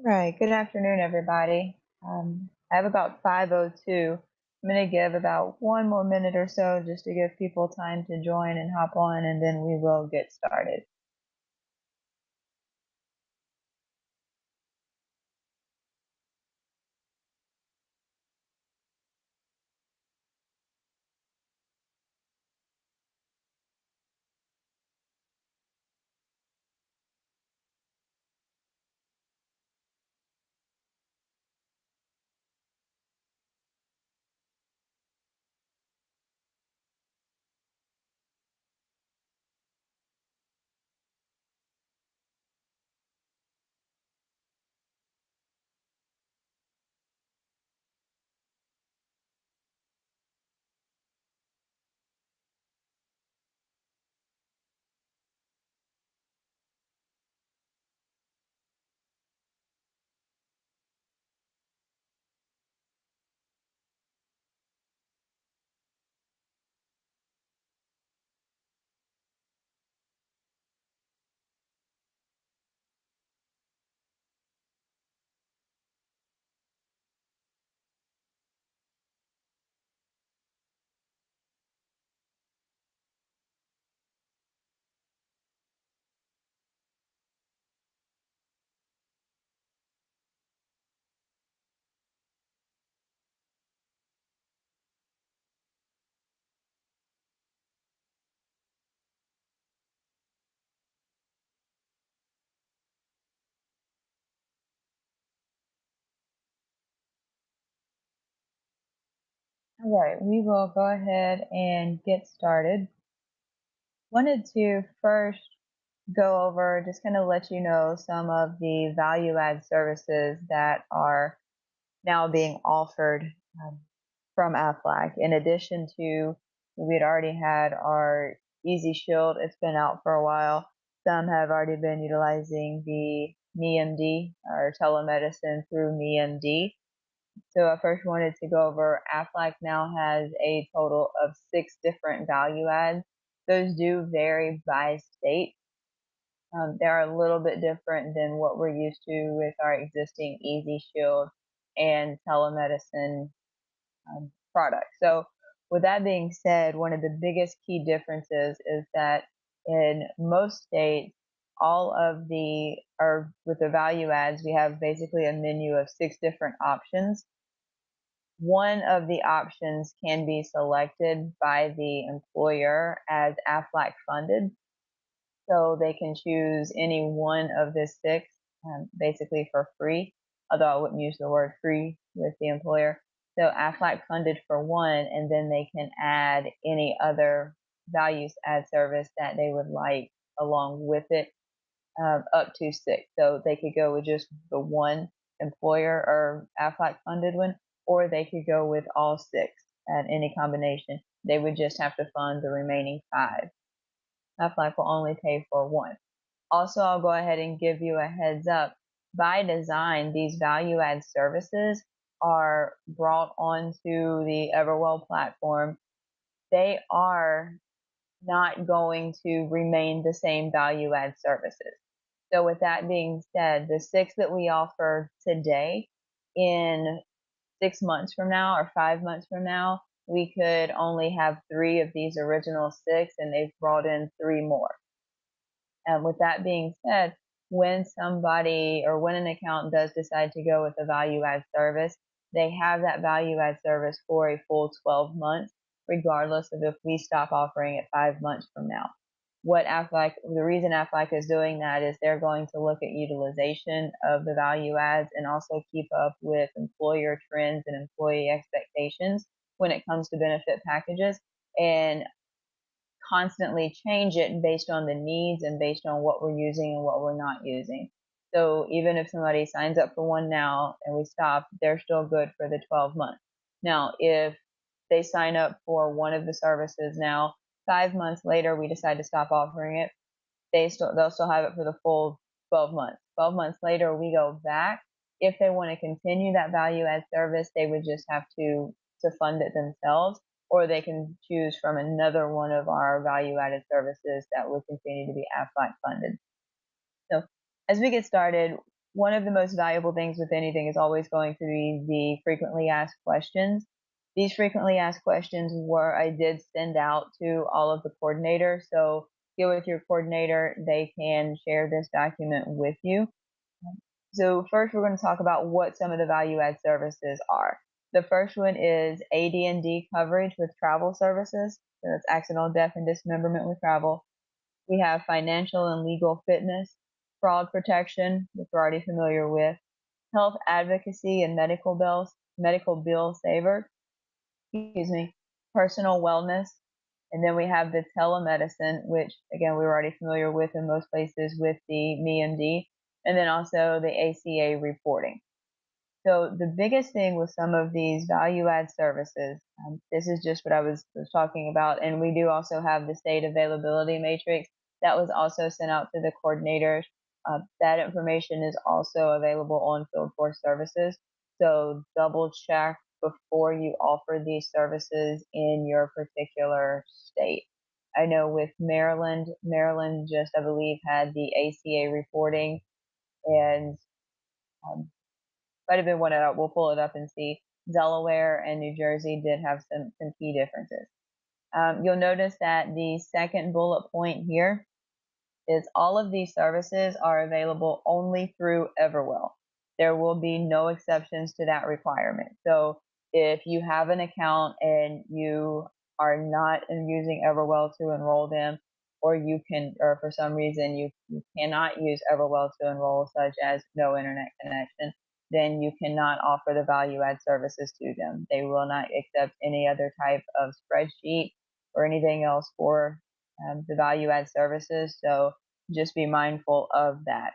Right. Good afternoon, everybody. I have about 5:02. I'm going to give about one more minute or so just to give people time to join and hop on, and then we will get started. All right, we will go ahead and get started. Wanted to first go over, just kind of let you know some of the value add services that are now being offered um, from Aflac. In addition to, we had already had our Easy Shield. It's been out for a while. Some have already been utilizing the MeMD or telemedicine through MeMD. So I first wanted to go over Aflac now has a total of 6 different value adds. Those do vary by state. They're a little bit different than what we're used to with our existing Easy Shield and telemedicine product. So, with that being said, one of the biggest key differences is that in most states, all of the, or with the value adds, we have basically a menu of 6 different options. One of the options can be selected by the employer as AFLAC funded. So they can choose any one of the 6, basically for free, although I wouldn't use the word free with the employer. So AFLAC funded for one, and then they can add any other values add service that they would like along with it, up to 6. So they could go with just the one employer or AFLAC funded one, or they could go with all 6 at any combination. They would just have to fund the remaining 5. Aflac will only pay for one. Also, I'll go ahead and give you a heads up. By design, these value add services are brought onto the Everwell platform. They are not going to remain the same value add services. So, with that being said, the 6 that we offer today, in 6 months from now or 5 months from now, we could only have 3 of these original 6, and they've brought in 3 more. And with that being said, when somebody or when an account does decide to go with a value add service, they have that value add service for a full 12 months, regardless of if we stop offering it 5 months from now. The reason Aflac is doing that is they're going to look at utilization of the value adds and also keep up with employer trends and employee expectations when it comes to benefit packages. And constantly change it based on the needs and based on what we're using and what we're not using. So even if somebody signs up for one now and we stop, they're still good for the 12 months. Now, if they sign up for one of the services now, 5 months later we decide to stop offering it, they'll still have it for the full 12 months. 12 months later we go back. If they want to continue that value add service, they would just have to fund it themselves, or they can choose from another one of our value added services that will continue to be Aflac funded. So as we get started, one of the most valuable things with anything is always going to be the frequently asked questions. These frequently asked questions I did send out to all of the coordinators. So get with your coordinator, they can share this document with you. So first we're going to talk about what some of the value add services are. The first one is AD&D coverage with travel services. So that's accidental death and dismemberment with travel. We have financial and legal fitness, fraud protection, which we're already familiar with, health advocacy and medical bill saver, personal wellness, and then we have the telemedicine, which again we were already familiar with in most places with the MeMD, and then also the ACA reporting. So the biggest thing with some of these value add services, this is just what I was talking about, and we do also have the state availability matrix that was also sent out to the coordinators. That information is also available on Field Force Services. So double check before you offer these services in your particular state. I know with Maryland just, I believe, had the ACA reporting, and might have been one of, we'll pull it up and see. Delaware and New Jersey did have some key differences. You'll notice that the second bullet point here is all of these services are available only through Everwell. There will be no exceptions to that requirement. So if you have an account and you are not using Everwell to enroll them, or for some reason you cannot use Everwell to enroll, such as no internet connection, then you cannot offer the value add services to them. They will not accept any other type of spreadsheet or anything else for the value add services. So just be mindful of that.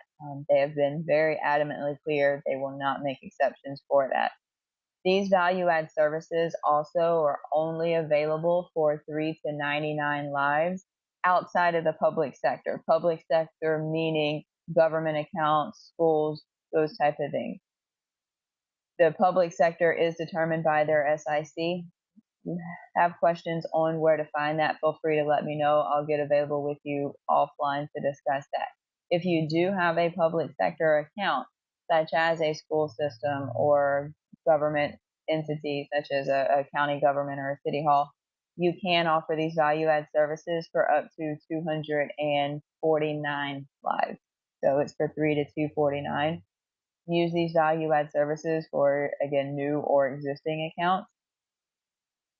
They have been very adamantly clear they will not make exceptions for that. These value add services also are only available for 3 to 99 lives outside of the public sector. Public sector meaning government accounts, schools, those type of things. The public sector is determined by their SIC. You have questions on where to find that, feel free to let me know. I'll get available with you offline to discuss that. If you do have a public sector account, such as a school system or government entity, such as a county government or a city hall, you can offer these value add services for up to 249 lives. So it's for 3 to 249. Use these value add services for, again, new or existing accounts.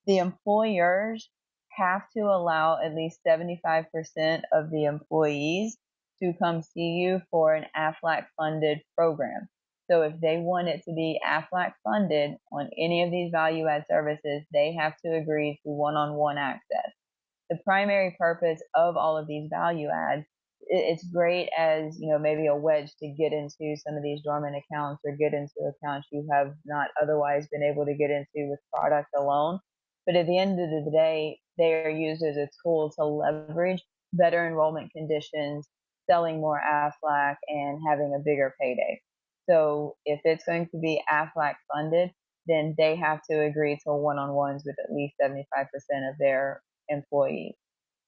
The employers have to allow at least 75% of the employees to come see you for an AFLAC funded program. So if they want it to be AFLAC funded on any of these value add services, they have to agree to one-on-one access. The primary purpose of all of these value adds, it's great as, maybe a wedge to get into some of these dormant accounts or get into accounts you have not otherwise been able to get into with product alone. But at the end of the day, they are used as a tool to leverage better enrollment conditions, selling more AFLAC, and having a bigger payday. So if it's going to be AFLAC funded, then they have to agree to one-on-ones with at least 75% of their employees.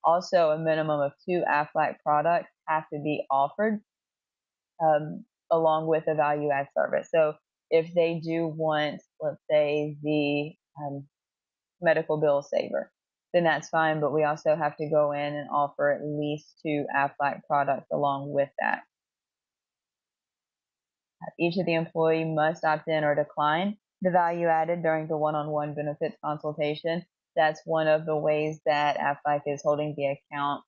Also, a minimum of 2 AFLAC products have to be offered along with a value add service. So if they do want, let's say, the medical bill saver, then that's fine, but we also have to go in and offer at least 2 AFLAC products along with that. Each of the employee must opt in or decline the value added during the one-on-one benefits consultation. That's one of the ways that AFLAC is holding the account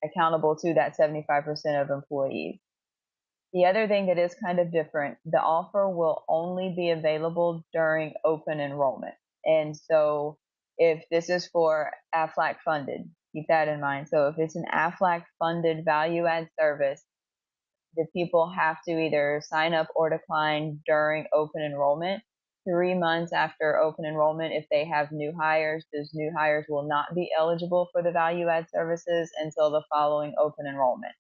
accountable to that 75% of employees. The other thing that is kind of different, the offer will only be available during open enrollment. And so if this is for AFLAC funded, keep that in mind. So if it's an AFLAC funded value add service, the people have to either sign up or decline during open enrollment. 3 months after open enrollment, if they have new hires, those new hires will not be eligible for the value add services until the following open enrollment.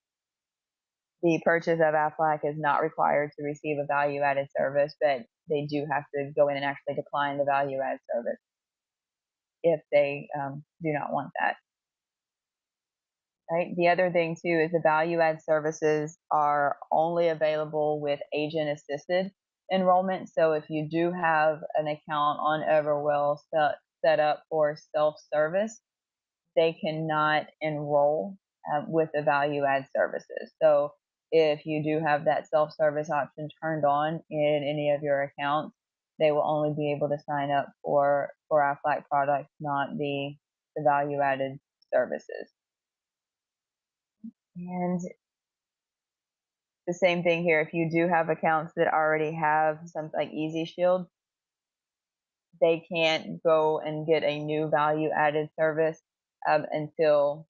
The purchase of AFLAC is not required to receive a value added service, but they do have to go in and actually decline the value add service if they do not want that. right? The other thing too is the value add services are only available with agent assisted enrollment. So if you do have an account on Everwell set up for self service, they cannot enroll with the value add services. So if you do have that self service option turned on in any of your accounts, they will only be able to sign up for Aflac products, not the value added services. And the same thing here. If you do have accounts that already have something like Easy Shield, they can't go and get a new value added service until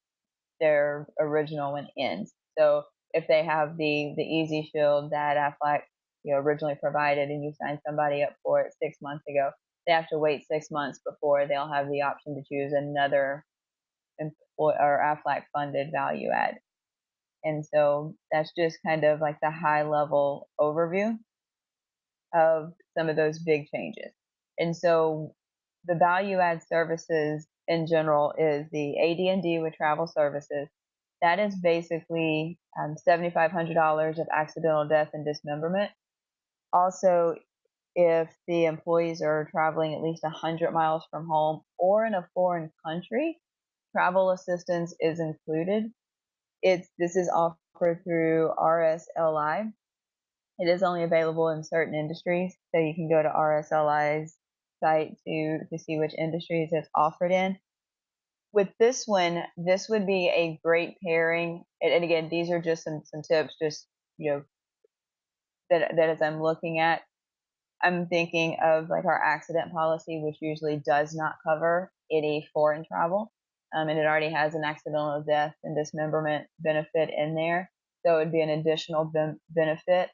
their original one ends. So if they have the Easy Shield that Aflac originally provided, and you signed somebody up for it 6 months ago, they have to wait 6 months before they'll have the option to choose another or Aflac funded value add. And so that's just kind of like the high level overview of some of those big changes. And so the value add services in general is the AD&D with travel services. That is basically $7,500 of accidental death and dismemberment. Also, if the employees are traveling at least 100 miles from home or in a foreign country, travel assistance is included. This is offered through RSLI. It is only available in certain industries, so you can go to RSLI's site to see which industries it's offered in. With this one, this would be a great pairing. And again, these are just some tips, just that as I'm looking at, I'm thinking of like our accident policy, which usually does not cover any foreign travel. And it already has an accidental death and dismemberment benefit in there. So it would be an additional benefit.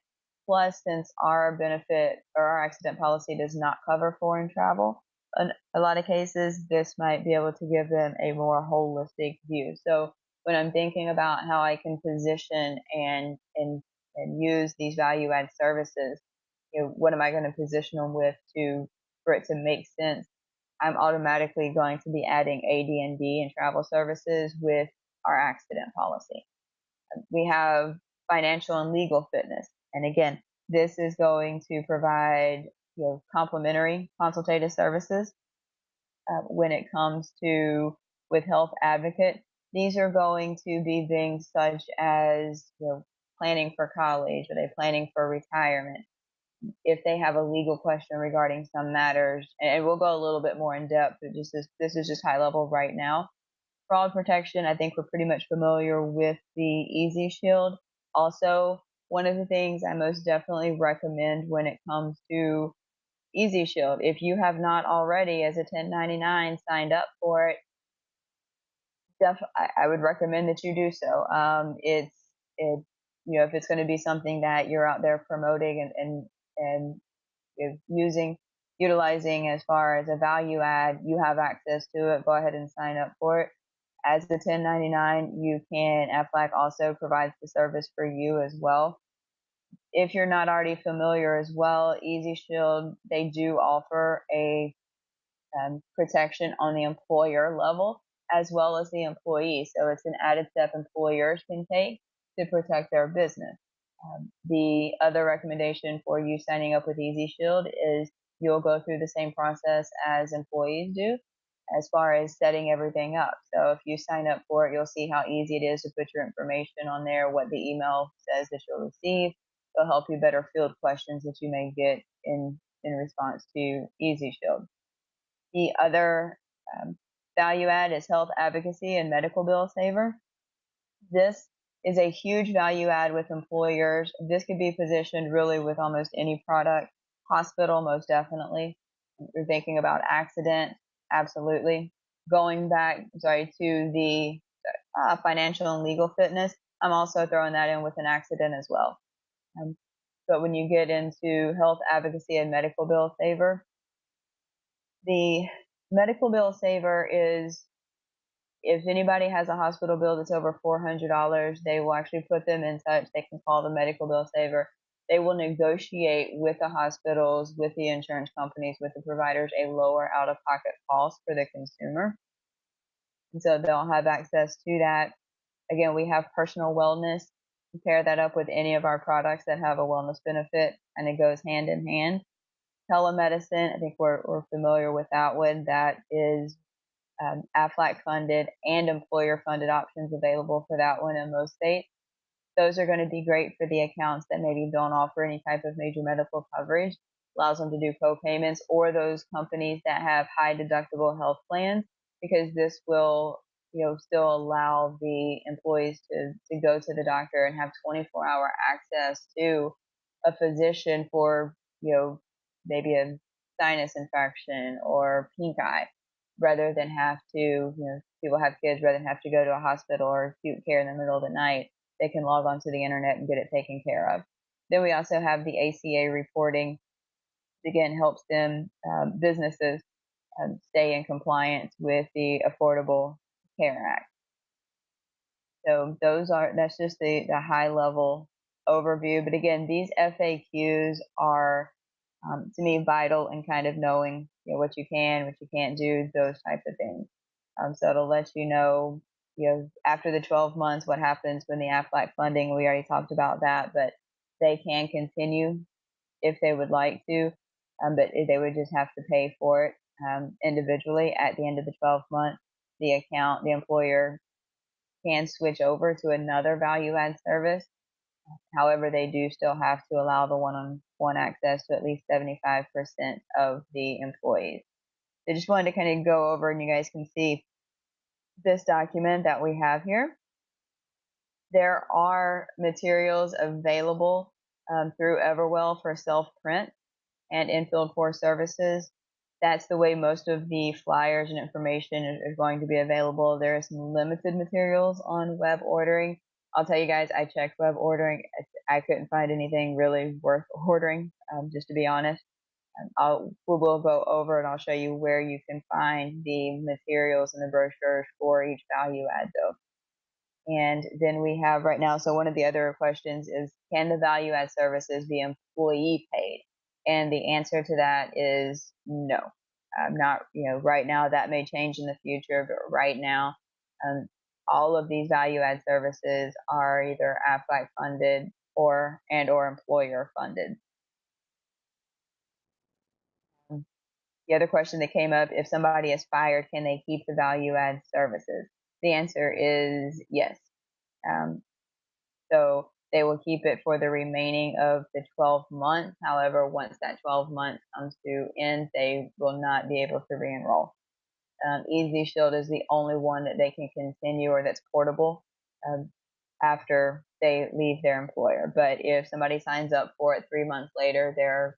Plus, since our benefit or our accident policy does not cover foreign travel, in a lot of cases, this might be able to give them a more holistic view. So when I'm thinking about how I can position and use these value add services, what am I going to position them with for it to make sense? I'm automatically going to be adding AD&D and travel services with our accident policy. We have financial and legal fitness. And again, this is going to provide complimentary consultative services when it comes to with Health Advocate. These are going to be things such as planning for college, are they planning for retirement? If they have a legal question regarding some matters, and we'll go a little bit more in depth, but this is just high level right now. Fraud protection, I think we're pretty much familiar with the Easy Shield. Also, one of the things I most definitely recommend when it comes to Easy Shield, if you have not already as a 1099 signed up for it, I would recommend that you do so. If it's going to be something that you're out there promoting and utilizing as far as a value add, you have access to it. Go ahead and sign up for it. As the 1099, Aflac also provides the service for you as well. If you're not already familiar as well, Easy Shield, they do offer a protection on the employer level as well as the employee. So it's an added step employers can take to protect their business. The other recommendation for you signing up with Easy Shield is you'll go through the same process as employees do as far as setting everything up. So if you sign up for it, you'll see how easy it is to put your information on there, what the email says that you'll receive. It'll help you better field questions that you may get in response to Easy Shield. The other value add is health advocacy and medical bill saver. This is a huge value add with employers. This could be positioned really with almost any product. Hospital, most definitely. You're thinking about accident, absolutely. Going back, to the financial and legal fitness, I'm also throwing that in with an accident as well. But when you get into health advocacy and medical bill saver, the medical bill saver is if anybody has a hospital bill that's over $400, they will actually put them in touch. They can call the medical bill saver. They will negotiate with the hospitals, with the insurance companies, with the providers, a lower out of pocket cost for the consumer. And so they'll have access to that. Again, we have personal wellness. You pair that up with any of our products that have a wellness benefit, and it goes hand in hand. Telemedicine, I think we're familiar with that one. That is AFLAC funded and employer funded options available for that one in most states. Those are going to be great for the accounts that maybe don't offer any type of major medical coverage, allows them to do co-payments, or those companies that have high deductible health plans, because this will still allow the employees to go to the doctor and have 24-hour access to a physician for maybe a sinus infection or pink eye, rather than have to people have kids, rather than have to go to a hospital or acute care in the middle of the night. They can log on to the internet and get it taken care of. Then we also have the ACA reporting. Again, helps them businesses stay in compliance with the Affordable Care Act. So that's just the high level overview. But again, these FAQs are to me vital in kind of knowing what you can, what you can't do, those types of things. So it'll let you know, after the 12 months, what happens when the AFLAC funding. We already talked about that, but they can continue if they would like to, but they would just have to pay for it individually at the end of the 12 months. The employer can switch over to another value add service. However, they do still have to allow the one-on-one access to at least 75% of the employees. I just wanted to kind of go over, and you guys can see this document that we have here. There are materials available through Everwell for self-print and in-field core services. That's the way most of the flyers and information is going to be available. There is some limited materials on web ordering. I'll tell you guys, I checked web ordering. I couldn't find anything really worth ordering, just to be honest. We will go over and I'll show you where you can find the materials and the brochures for each value add though. And then we have right now, so one of the other questions is, can the value add services be employee paid? And the answer to that is no. Not, right now. That may change in the future, but right now, all of these value add services are either AFLAC funded or employer funded. The other question that came up, if somebody is fired, can they keep the value add services? The answer is yes. So they will keep it for the remaining of the 12 months. However, once that 12 months comes to end, they will not be able to re-enroll. Easy Shield is the only one that they can continue or that's portable after they leave their employer. But if somebody signs up for it 3 months later, they're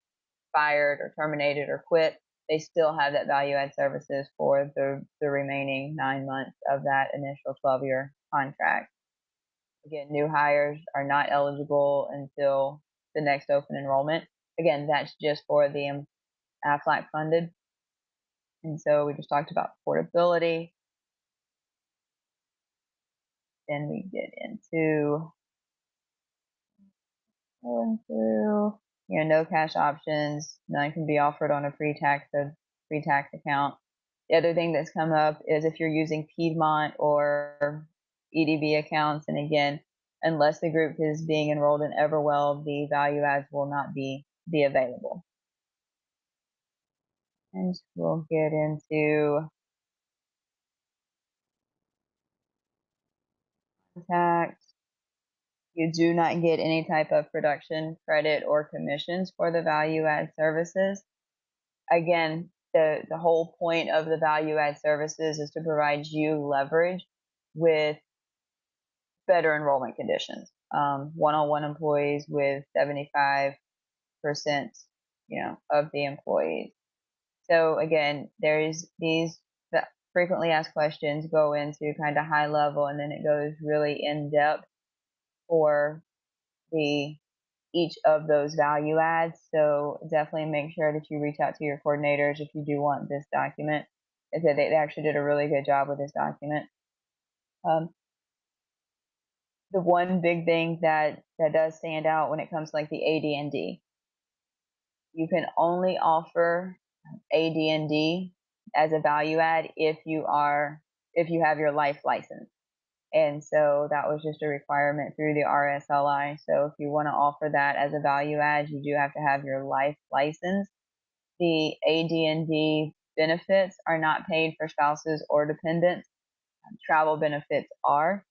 fired or terminated or quit, they still have that value add services for the remaining 9 months of that initial 12-year contract. Again, new hires are not eligible until the next open enrollment. Again, that's just for the AFLAC funded. And so we just talked about portability. Then we get into going through, no cash options. None can be offered on a pre-tax account. The other thing that's come up is if you're using Piedmont or EDB accounts, and again, unless the group is being enrolled in Everwell, the value adds will not be available. And we'll get into tax. You do not get any type of production credit or commissions for the value add services. Again, the whole point of the value add services is to provide you leverage with better enrollment conditions. One-on-one employees with 75%, of the employees. So again, there's these frequently asked questions go into kind of high level, and then it goes really in depth for each of those value adds. So definitely make sure that you reach out to your coordinators if you do want this document. They actually did a really good job with this document. The one big thing that does stand out when it comes to like the AD&D, you can only offer AD&D as a value add if you have your life license. And so that was just a requirement through the RSLI. So if you want to offer that as a value add, you do have to have your life license. The AD&D benefits are not paid for spouses or dependents. Travel benefits are.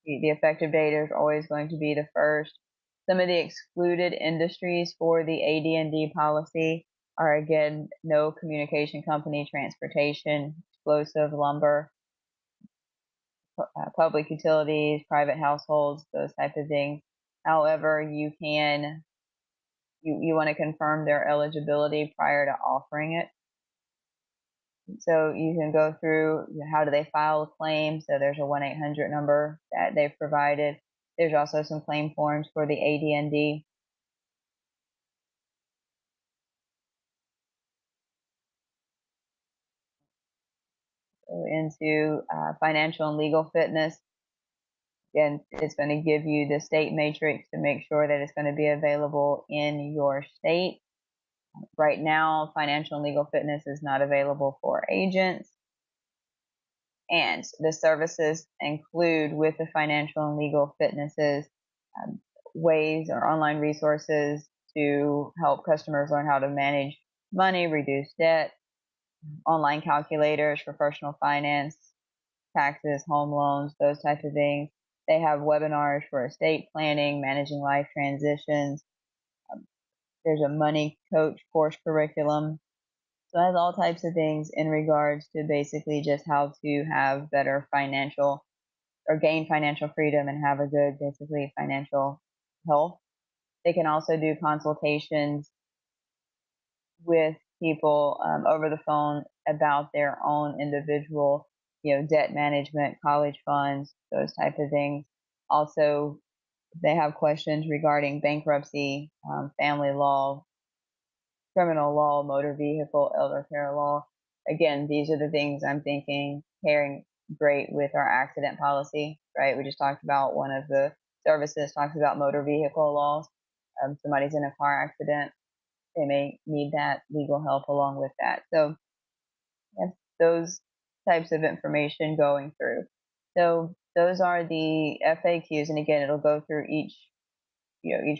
The effective date is always going to be the first. Some of the excluded industries for the AD&D policy are, again, no communication company, transportation, explosive, lumber, public utilities, private households, those type of things. However, you want to confirm their eligibility prior to offering it. So you can go through how do they file a claim. So there's a 1-800 number that they've provided. There's also some claim forms for the AD&D. So into financial and legal fitness. Again, it's going to give you the state matrix to make sure that it's going to be available in your state. Right now, financial and legal fitness is not available for agents. And the services include, with the financial and legal fitnesses, ways or online resources to help customers learn how to manage money, reduce debt, online calculators for personal finance, taxes, home loans, those types of things. They have webinars for estate planning, managing life transitions. There's a money coach course curriculum. So it has all types of things in regards to basically just how to have better financial or gain financial freedom and have a good, basically, financial health. They can also do consultations with people over the phone about their own individual, debt management, college funds, those type of things. Also, they have questions regarding bankruptcy, family law, criminal law, motor vehicle, elder care law. Again, these are the things I'm thinking pairing great with our accident policy, right? We just talked about one of the services talks about motor vehicle laws. Somebody's in a car accident, they may need that legal help along with that. So yes, those types of information going through. So those are the FAQs, and again, it'll go through each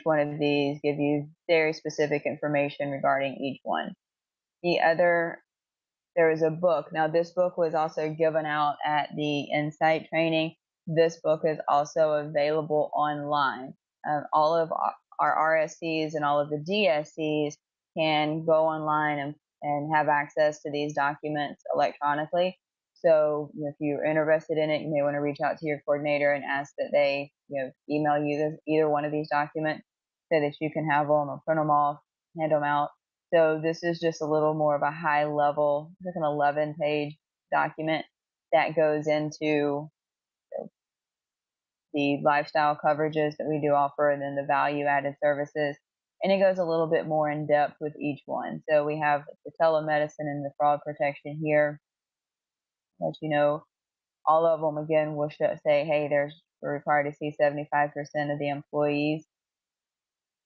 one of these, give you very specific information regarding each one. There is a book. Now, this book was also given out at the Insight training. This book is also available online. All of our RSCs and all of the DSCs can go online and have access to these documents electronically. So if you're interested in it, you may want to reach out to your coordinator and ask that they email you either one of these documents so that you can have them or print them off, hand them out. So this is just a little more of a high level, like an 11-page document that goes into the lifestyle coverages that we do offer and then the value added services. And it goes a little bit more in depth with each one. So we have the telemedicine and the fraud protection here. Let you know, all of them again will say, hey, we're required to see 75% of the employees.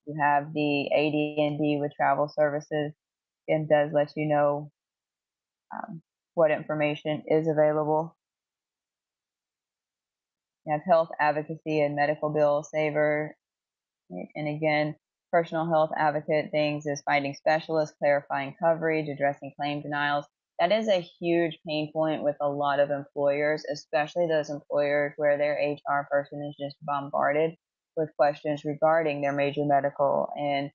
You have the AD&D with travel services, and does let you know what information is available. You have health advocacy and medical bill saver. And again, personal health advocate things is finding specialists, clarifying coverage, addressing claim denials. That is a huge pain point with a lot of employers, especially those employers where their HR person is just bombarded with questions regarding their major medical and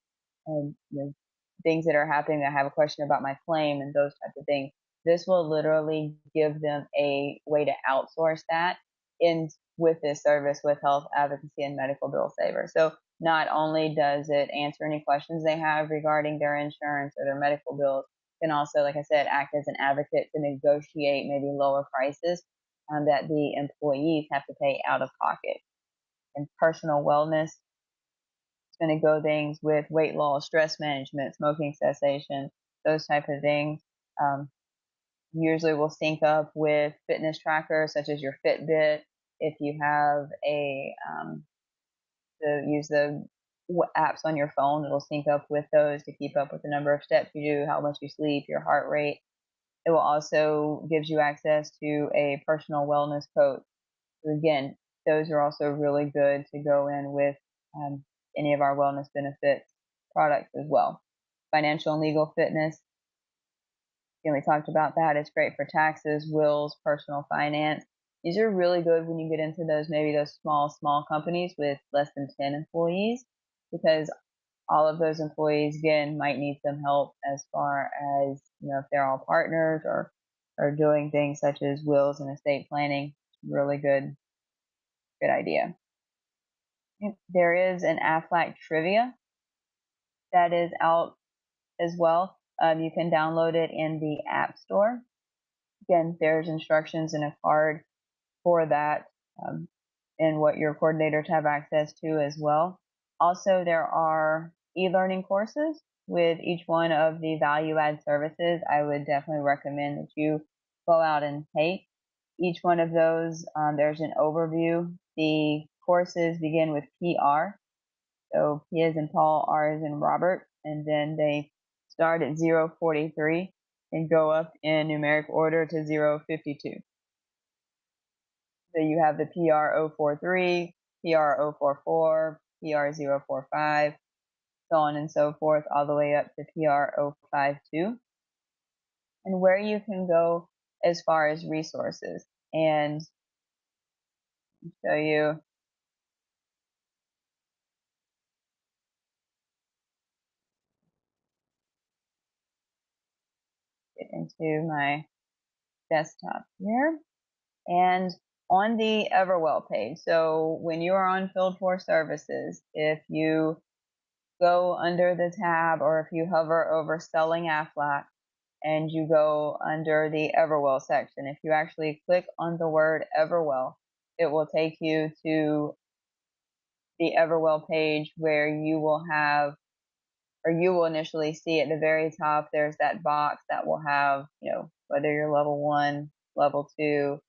things that are happening. I have a question about my claim and those types of things. This will literally give them a way to outsource that in with this service with health advocacy and medical bill saver. So not only does it answer any questions they have regarding their insurance or their medical bills, can also, like I said, act as an advocate to negotiate maybe lower prices that the employees have to pay out of pocket. And personal wellness, going to go things with weight loss, stress management, smoking cessation, those type of things. Usually will sync up with fitness trackers such as your Fitbit. If you have use the apps on your phone, it'll sync up with those to keep up with the number of steps you do, how much you sleep, your heart rate. It will also gives you access to a personal wellness coach. So again, those are also really good to go in with any of our wellness benefits products as well. Financial and legal fitness. Again, we talked about that. It's great for taxes, wills, personal finance. These are really good when you get into maybe those small companies with less than 10 employees, because all of those employees, again, might need some help as far as, if they're all partners or doing things such as wills and estate planning. Really good idea. There is an Aflac trivia that is out as well. You can download it in the App Store. Again, there's instructions and a card for that, and what your coordinators have access to as well. Also, there are e-learning courses with each one of the value-add services. I would definitely recommend that you go out and take each one of those. There's an overview. The courses begin with PR. So P as in Paul, R as in Robert, and then they start at 043 and go up in numeric order to 052. So you have the PR 043, PR 044, PR 045, so on and so forth, all the way up to PR 052. And where you can go as far as resources. And show you get into my desktop here. And on the Everwell page, so when you are on Field Force Services, if you go under the tab or if you hover over Selling Aflac and you go under the Everwell section, if you actually click on the word Everwell, it will take you to the Everwell page where you will have, or you will initially see at the very top, there's that box that will have, whether you're level 1, level 2,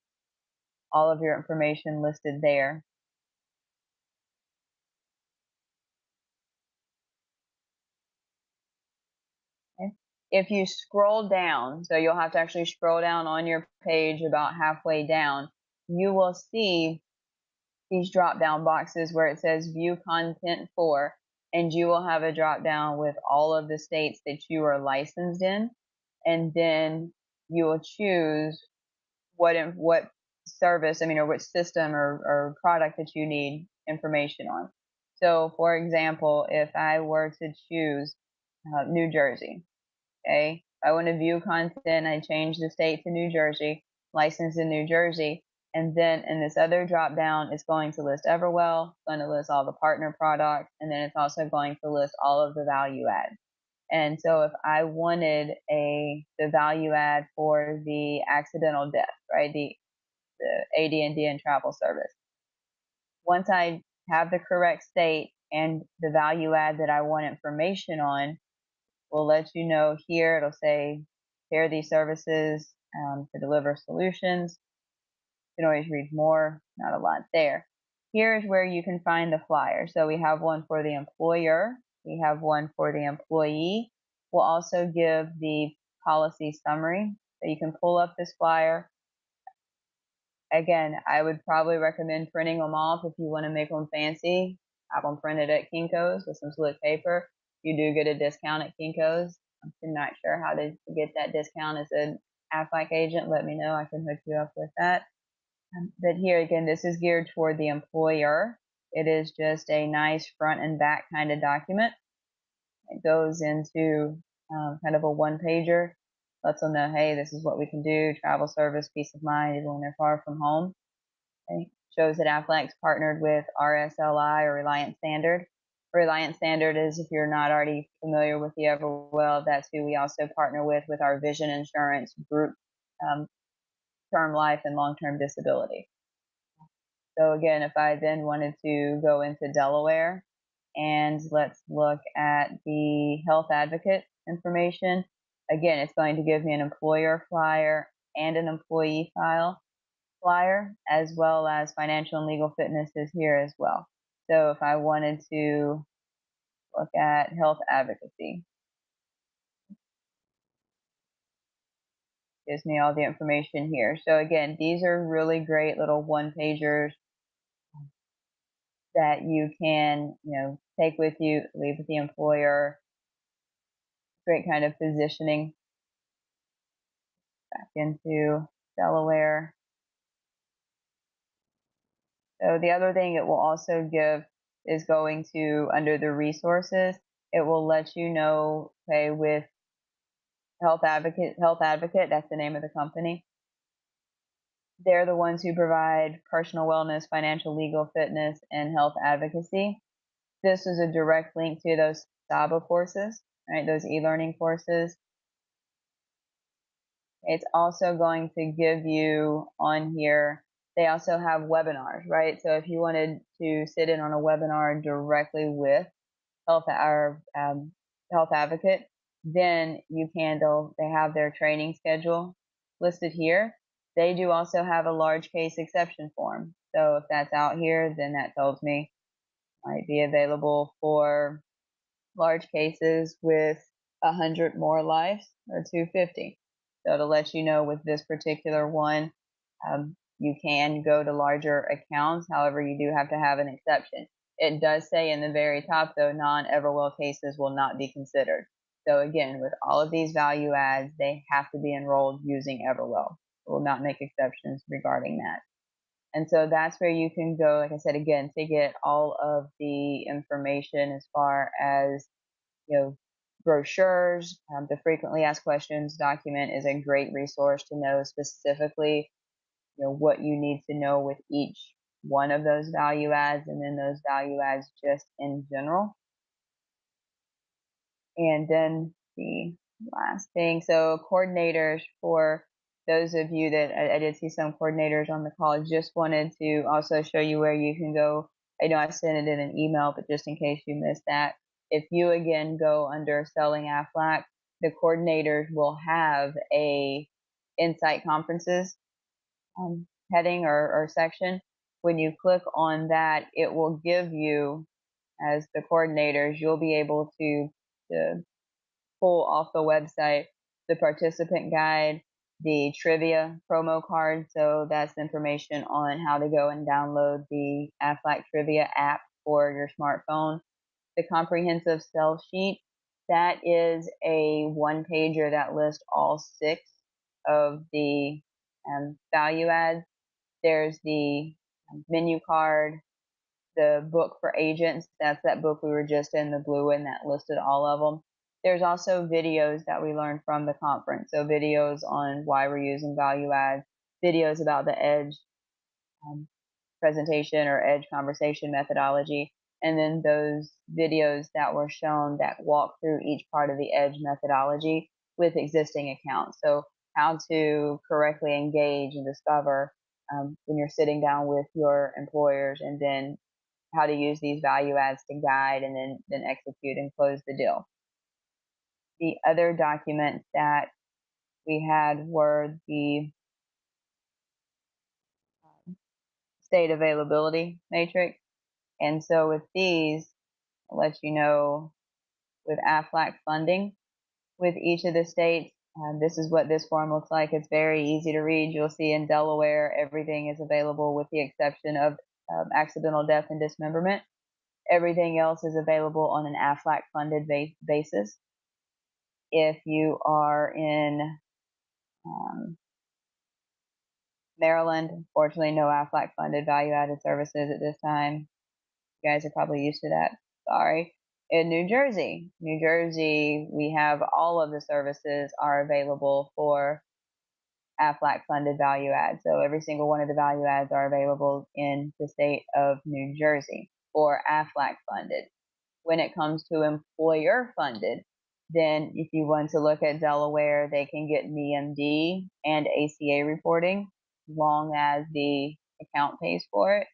all of your information listed there. Okay. If you scroll down, so you'll have to actually scroll down on your page about halfway down, you will see these drop down boxes where it says view content for, and you will have a drop down with all of the states that you are licensed in, and then you will choose what service, or which system or product that you need information on. So for example, if I were to choose New Jersey, okay, I want to view content, I change the state to New Jersey, license in New Jersey, and then in this other drop down, it's going to list Everwell, it's going to list all the partner products, and then it's also going to list all of the value add. And so if I wanted the value add for the accidental death, right, the AD&D and travel service, once I have the correct state and the value add that I want information on, we'll let you know here. It'll say, pair these services to deliver solutions. You can always read more, not a lot there. Here is where you can find the flyer. So we have one for the employer. We have one for the employee. We'll also give the policy summary. So you can pull up this flyer. Again, I would probably recommend printing them off if you want to make them fancy. Have them printed at Kinko's with some slick paper. You do get a discount at Kinko's. I'm not sure how to get that discount as an Aflac agent. Let me know. I can hook you up with that. But here again, this is geared toward the employer. It is just a nice front and back kind of document. It goes into kind of a one-pager. Lets them know, hey, this is what we can do. Travel service, peace of mind, even when they're far from home. Okay. Shows that Aflac's partnered with RSLI or Reliance Standard. Reliance Standard is, if you're not already familiar with the Everwell, that's who we also partner with our vision insurance group, term life and long-term disability. So again, if I then wanted to go into Delaware, and let's look at the health advocate information. Again, it's going to give me an employer flyer and an employee flyer, as well as financial and legal fitness is here as well. So if I wanted to look at health advocacy, gives me all the information here. So again, these are really great little one-pagers that you can, take with you, leave with the employer. Great kind of positioning back into Delaware. So the other thing it will also give is going to under the resources, it will let you know, okay, with Health Advocate, that's the name of the company. They're the ones who provide personal wellness, financial, legal, fitness, and health advocacy. This is a direct link to those SABA courses, right? Those e-learning courses. It's also going to give you on here, they also have webinars, right? So if you wanted to sit in on a webinar directly with Health Advocate, then you can. They have their training schedule listed here. They do also have a large case exception form. So if that's out here, then that tells me might be available for large cases with 100 more lives or 250. So to let you know with this particular one, you can go to larger accounts. However, you do have to have an exception. It does say in the very top, though, non-Everwell cases will not be considered. So again, with all of these value adds, they have to be enrolled using Everwell. We'll not make exceptions regarding that. And so that's where you can go, like I said, again, to get all of the information as far as, brochures. The frequently asked questions document is a great resource to know specifically, what you need to know with each one of those value adds, and then those value adds just in general. And then the last thing, so coordinators, for those of you that I did see some coordinators on the call, just wanted to also show you where you can go. I know I sent it in an email, but just in case you missed that, if you again go under Selling Aflac, the coordinators will have a Insight Conferences heading or section. When you click on that, it will give you, as the coordinators, you'll be able to pull off the website the participant guide, the trivia promo card. So that's information on how to go and download the Aflac Trivia app for your smartphone. The comprehensive sell sheet, that is a one pager that lists all 6 of the value adds. There's the menu card, the book for agents. That's that book we were just in, the blue one that listed all of them. There's also videos that we learned from the conference. So videos on why we're using value adds, videos about the EDGE presentation or EDGE conversation methodology, and then those videos that were shown that walk through each part of the EDGE methodology with existing accounts. So how to correctly engage and discover when you're sitting down with your employers, and then how to use these value adds to guide and then execute and close the deal. The other documents that we had were the state availability matrix. And so with these, I'll let you know with Aflac funding with each of the states, this is what this form looks like. It's very easy to read. You'll see in Delaware, everything is available with the exception of accidental death and dismemberment. Everything else is available on an Aflac funded basis. If you are in Maryland, unfortunately, no Aflac funded value added services at this time. You guys are probably used to that. Sorry. In New Jersey, we have all of the services are available for Aflac funded value adds. So every single one of the value adds are available in the state of New Jersey for Aflac funded. When it comes to employer funded, then if you want to look at Delaware, they can get MeMD and ACA reporting, long as the account pays for it.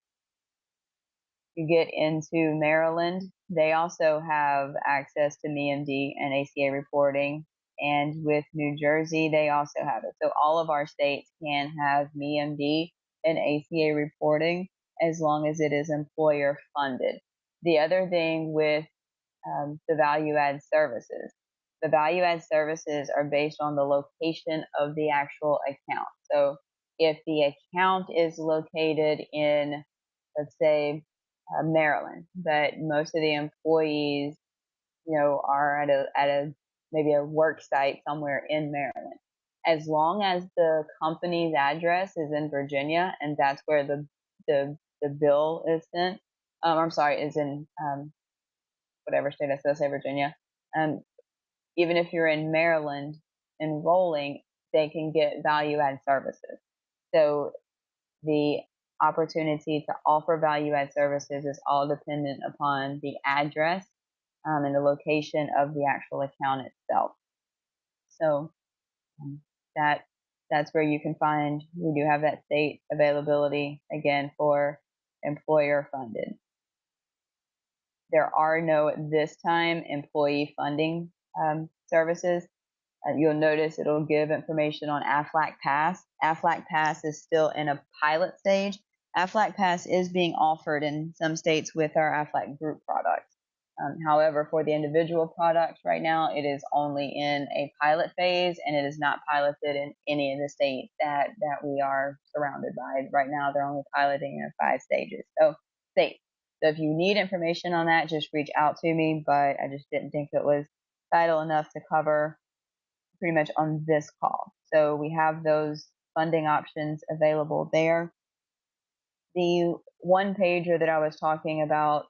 You get into Maryland, they also have access to MeMD and ACA reporting. And with New Jersey, they also have it. So all of our states can have MeMD and ACA reporting as long as it is employer funded. The other thing with the value add services, the value add services are based on the location of the actual account. So if the account is located in, let's say, Maryland, but most of the employees, are at a maybe a work site somewhere in Maryland. As long as the company's address is in Virginia and that's where the bill is sent, I'm sorry, is in whatever state, I still say Virginia. Um, Even if you're in Maryland enrolling, they can get value add services. So the opportunity to offer value add services is all dependent upon the address and the location of the actual account itself. So um, that that's where you can find. We do have that state availability again for employer funded. There are no at this time employee funding services. You'll notice it'll give information on Aflac Pass. Aflac Pass is still in a pilot stage. Aflac Pass is being offered in some states with our Aflac Group products. However, for the individual products right now, it is only in a pilot phase, and it is not piloted in any of the states that we are surrounded by. Right now, they're only piloting in 5 stages. So if you need information on that, just reach out to me, but I just didn't think it was vital enough to cover pretty much on this call. So we have those funding options available there. The one pager that I was talking about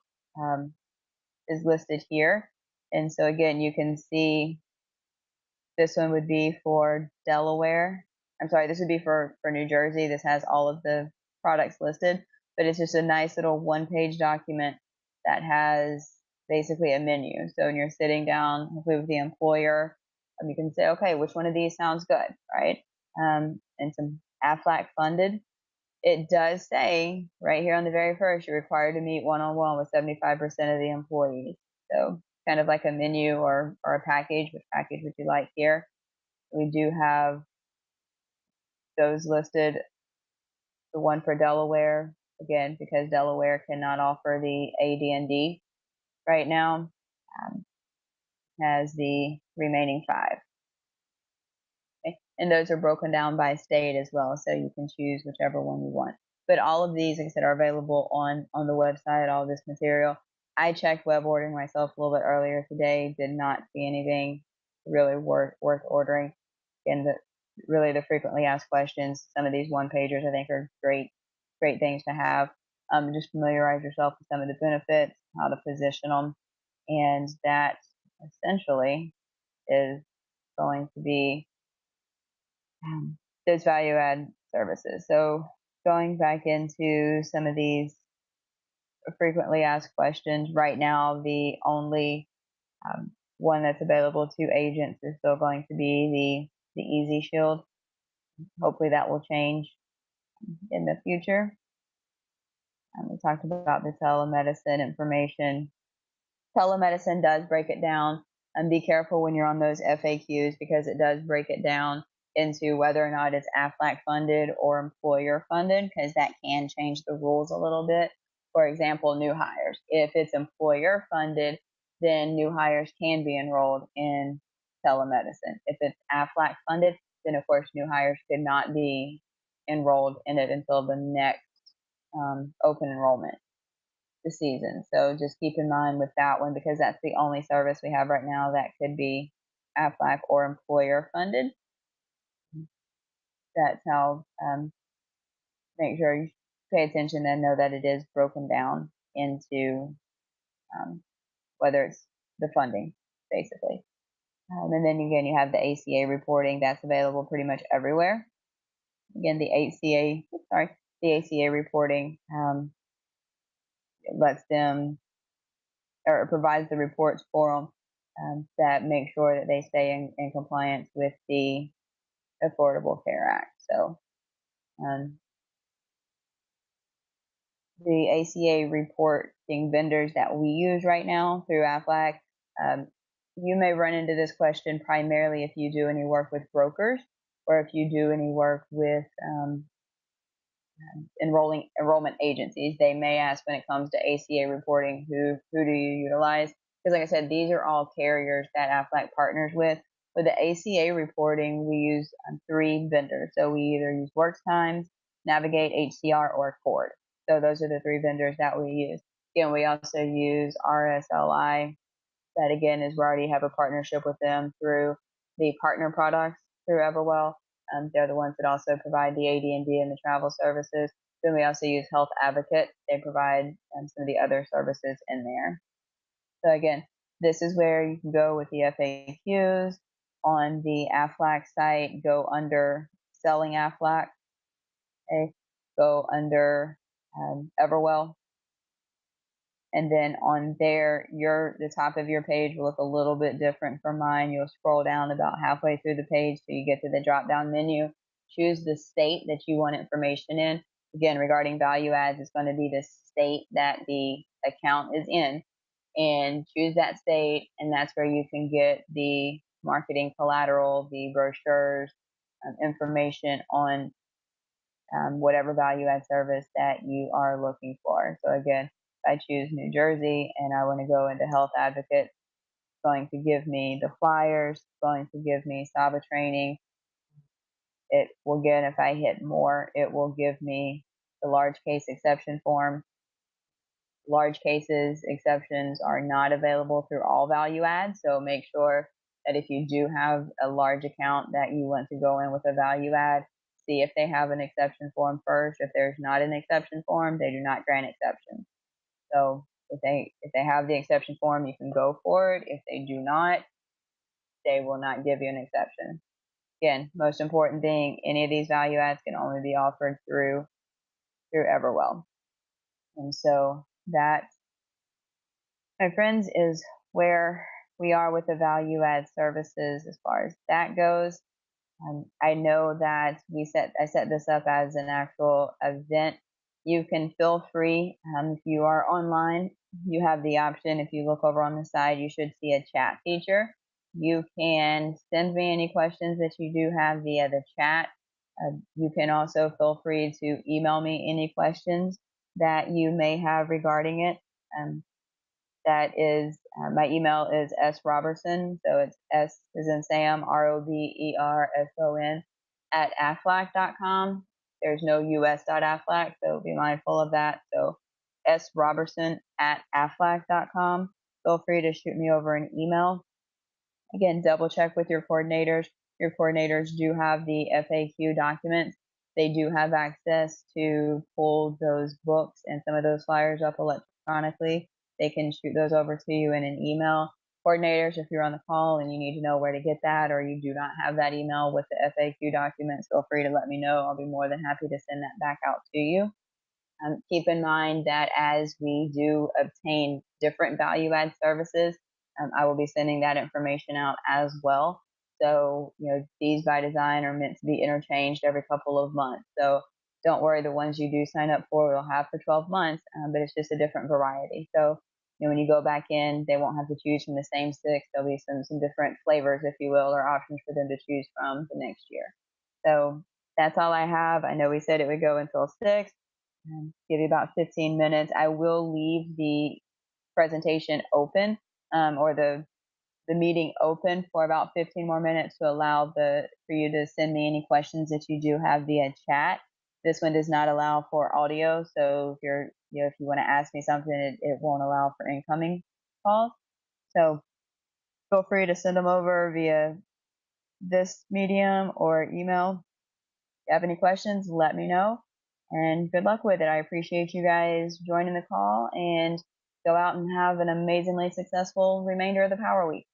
is listed here. And so again, you can see this one would be for Delaware. I'm sorry, this would be for New Jersey. This has all of the products listed, but it's just a nice little one-page document that has basically a menu. So when you're sitting down hopefully with the employer, you can say, okay, which one of these sounds good, right? And some Aflac funded. It does say right here on the very first, you're required to meet one-on-one with 75% of the employees. So kind of like a menu or a package. Which package would you like here? We do have those listed. The one for Delaware, again, because Delaware cannot offer the AD&D right now, has the remaining 5. Okay? And those are broken down by state as well, so you can choose whichever one you want. But all of these, like I said, are available on the website, all this material. I checked web ordering myself a little bit earlier today, did not see anything really worth ordering. And really the frequently asked questions, some of these one pagers I think are great things to have. Just familiarize yourself with some of the benefits, how to position them, and that essentially is going to be those value add services. So going back into some of these frequently asked questions, right now the only one that's available to agents is still going to be the Easy Shield. Hopefully that will change in the future. We talked about the telemedicine information. Telemedicine does break it down, and be careful when you're on those FAQs because it does break it down into whether or not it's Aflac funded or employer funded, because that can change the rules a little bit. For example, new hires. If it's employer funded, then new hires can be enrolled in telemedicine. If it's Aflac funded, then of course new hires could not be enrolled in it until the next open enrollment this season. So just keep in mind with that one because that's the only service we have right now that could be Aflac or employer funded. That's how make sure you pay attention and know that it is broken down into whether it's the funding, basically. And then again, you have the ACA reporting that's available pretty much everywhere. Again, the ACA reporting lets them or provides the reports for them that make sure that they stay in compliance with the Affordable Care Act. So the ACA reporting vendors that we use right now through Aflac, you may run into this question primarily if you do any work with brokers or if you do any work with enrollment agencies. They may ask when it comes to ACA reporting, who do you utilize? because like I said, these are all carriers that Aflac partners with. For the ACA reporting, we use 3 vendors. So we either use WorksTimes, Navigate, HCR, or Cord. So those are the 3 vendors that we use. Again, we also use RSLI. That again is we already have a partnership with them through the partner products through Everwell. They're the ones that also provide the AD&D and the travel services. Then we also use Health Advocate. They provide some of the other services in there. So again, this is where you can go with the FAQs. On the Aflac site, go under Selling Aflac. Okay, go under Everwell. And then on there, the top of your page will look a little bit different from mine. You'll scroll down about halfway through the page so you get to the drop down menu. Choose the state that you want information in. Again, regarding value adds, it's going to be the state that the account is in. And choose that state, and that's where you can get the marketing collateral, the brochures, information on whatever value add service that you are looking for. So again, if I choose New Jersey and I want to go into Health Advocate, it's going to give me the flyers, it's going to give me SABA training. It will get, if I hit more, it will give me the large case exception form. Large cases exceptions are not available through all value adds, so make sure that if you do have a large account that you want to go in with a value add, see if they have an exception form first. If there's not an exception form, they do not grant exceptions. So if they have the exception form, you can go for it. If they do not, they will not give you an exception. Again, most important thing, any of these value adds can only be offered through Everwell. And so that, my friends, is where we are with the value add services as far as that goes. I know that I set this up as an actual event. You can feel free, if you are online, you have the option. If you look over on the side, you should see a chat feature. You can send me any questions that you do have via the chat. You can also feel free to email me any questions that you may have regarding it. That is, my email is sroberson, so it's S as in Sam, ROBERSON, at aflac.com. There's no us.aflac, so be mindful of that. So sroberson at aflac.com. Feel free to shoot me over an email. Again, double check with your coordinators. Your coordinators do have the FAQ documents. They do have access to pull those books and some of those flyers up electronically. They can shoot those over to you in an email. Coordinators, if you're on the call and you need to know where to get that, or you do not have that email with the FAQ documents, feel free to let me know. I'll be more than happy to send that back out to you. Keep in mind that as we do obtain different value add services, I will be sending that information out as well. So, these by design are meant to be interchanged every couple of months. So don't worry, the ones you do sign up for will have for 12 months, but it's just a different variety. So, when you go back in, they won't have to choose from the same 6. There'll be some different flavors, if you will, or options for them to choose from the next year. So that's all I have. I know we said it would go until 6. Give you about 15 minutes. I will leave the presentation open, or the meeting open for about 15 more minutes to allow for you to send me any questions that you do have via chat. This one does not allow for audio, so if if you want to ask me something, it won't allow for incoming calls. So feel free to send them over via this medium or email. If you have any questions, let me know, and good luck with it. I appreciate you guys joining the call, and go out and have an amazingly successful remainder of the Power Week.